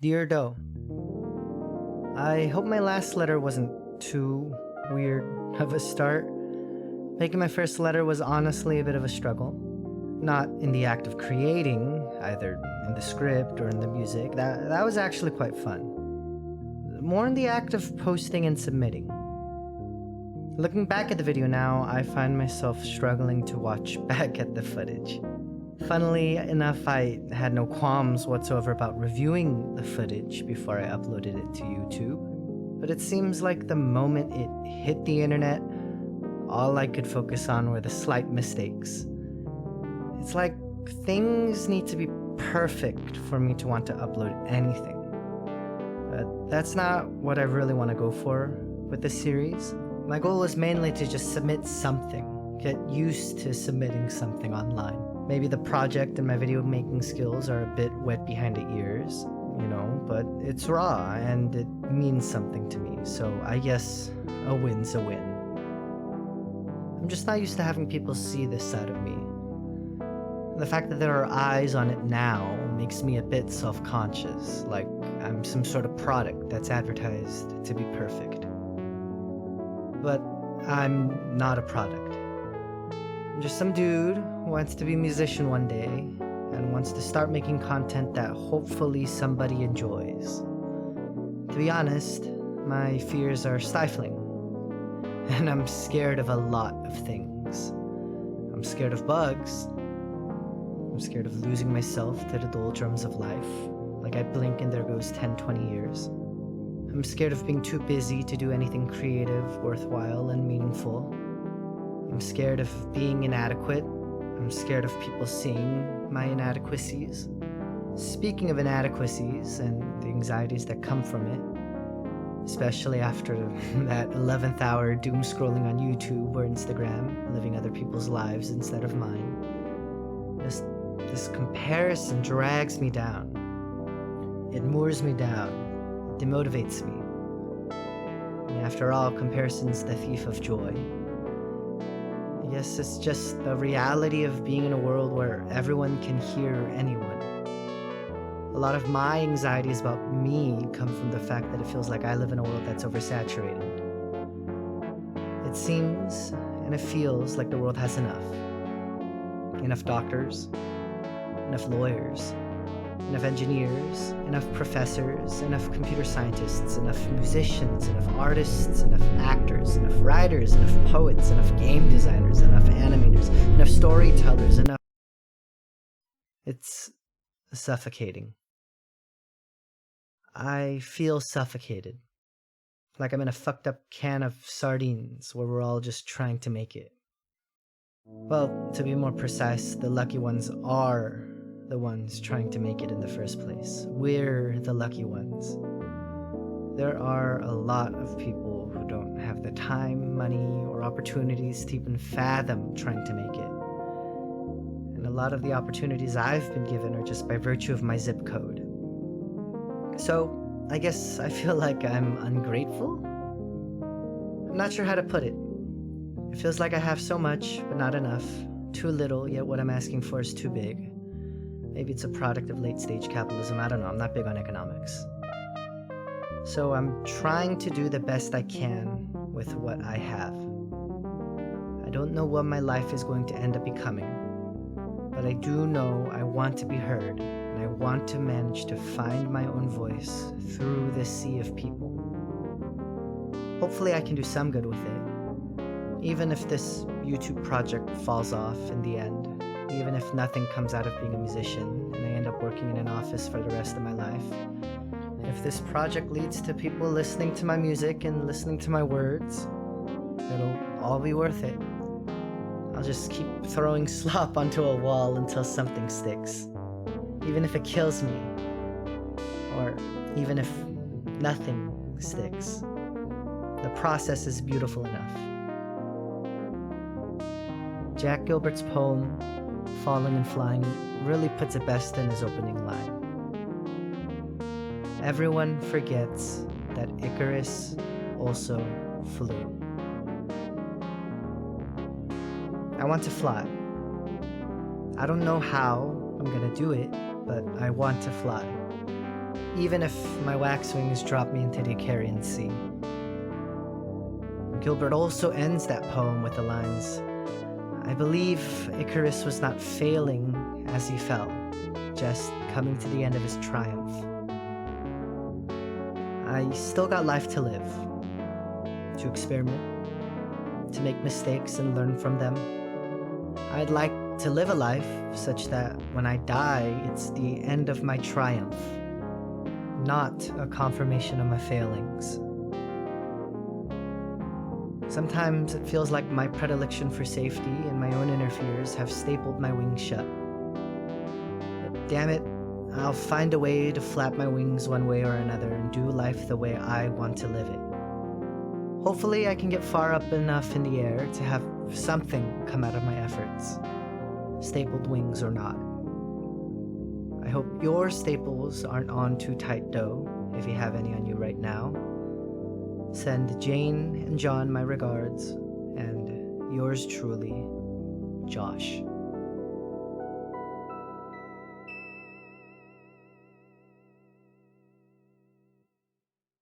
Dear Doe, I hope my last letter wasn't too weird of a start. Making my first letter was honestly a bit of a struggle. Not in the act of creating, either in the script or in the music. That was actually quite fun. More in the act of posting and submitting. Looking back at the video now, I find myself struggling to watch back at the footage. Funnily enough, I had no qualms whatsoever about reviewing the footage before I uploaded it to YouTube. But it seems like the moment it hit the internet, all I could focus on were the slight mistakes. It's like things need to be perfect for me to want to upload anything. But that's not what I really want to go for with this series. My goal is mainly to just submit something, get used to submitting something online. Maybe the project and my video making skills are a bit wet behind the ears, but it's raw and it means something to me, so I guess a win's a win. I'm just not used to having people see this side of me. The fact that there are eyes on it now makes me a bit self-conscious, like I'm some sort of product that's advertised to be perfect. But I'm not a product. I'm just some dude who wants to be a musician one day and wants to start making content that hopefully somebody enjoys. To be honest, my fears are stifling, and I'm scared of a lot of things. I'm scared of bugs. I'm scared of losing myself to the doldrums of life, like I blink and there goes 10-20 years. I'm scared of being too busy to do anything creative, worthwhile, and meaningful. I'm scared of being inadequate. I'm scared of people seeing my inadequacies. Speaking of inadequacies and the anxieties that come from it, especially after that 11th hour doom scrolling on YouTube or Instagram, living other people's lives instead of mine, this comparison drags me down. It moors me down. It demotivates me. And after all, comparison's the thief of joy. I guess it's just the reality of being in a world where everyone can hear anyone. A lot of my anxieties about me come from the fact that it feels like I live in a world that's oversaturated. It seems and it feels like the world has enough. Enough doctors, enough lawyers, enough engineers, enough professors, enough computer scientists, enough musicians, enough artists, enough actors, enough writers, enough poets, enough game designers, enough animators, enough storytellers, enough... It's suffocating. I feel suffocated. Like I'm in a fucked up can of sardines where we're all just trying to make it. Well, to be more precise, the lucky ones are the ones trying to make it in the first place. We're the lucky ones. There are a lot of people who don't have the time, money, or opportunities to even fathom trying to make it. And a lot of the opportunities I've been given are just by virtue of my zip code. So, I guess I feel like I'm ungrateful? I'm not sure how to put it. It feels like I have so much, but not enough. Too little, yet what I'm asking for is too big. Maybe it's a product of late-stage capitalism, I don't know, I'm not big on economics. So I'm trying to do the best I can with what I have. I don't know what my life is going to end up becoming, but I do know I want to be heard, and I want to manage to find my own voice through this sea of people. Hopefully I can do some good with it, even if this YouTube project falls off in the end. Even if nothing comes out of being a musician and I end up working in an office for the rest of my life. If this project leads to people listening to my music and listening to my words, it'll all be worth it. I'll just keep throwing slop onto a wall until something sticks. Even if it kills me. Or even if nothing sticks. The process is beautiful enough. Jack Gilbert's poem, Falling and Flying, really puts it best in his opening line. Everyone forgets that Icarus also flew. I want to fly. I don't know how I'm gonna do it, but I want to fly. even if my wax wings drop me into the Icarian Sea. Gilbert also ends that poem with the lines, "I believe Icarus was not failing as he fell, just coming to the end of his triumph." I still got life to live, to experiment, to make mistakes and learn from them. I'd like to live a life such that when I die, it's the end of my triumph, not a confirmation of my failings. Sometimes it feels like my predilection for safety and my own inner fears have stapled my wings shut. But damn it, I'll find a way to flap my wings one way or another and do life the way I want to live it. Hopefully I can get far up enough in the air to have something come out of my efforts, stapled wings or not. I hope your staples aren't on too tight though, if you have any on you right now. Send Jane and John my regards, and yours truly, Josh.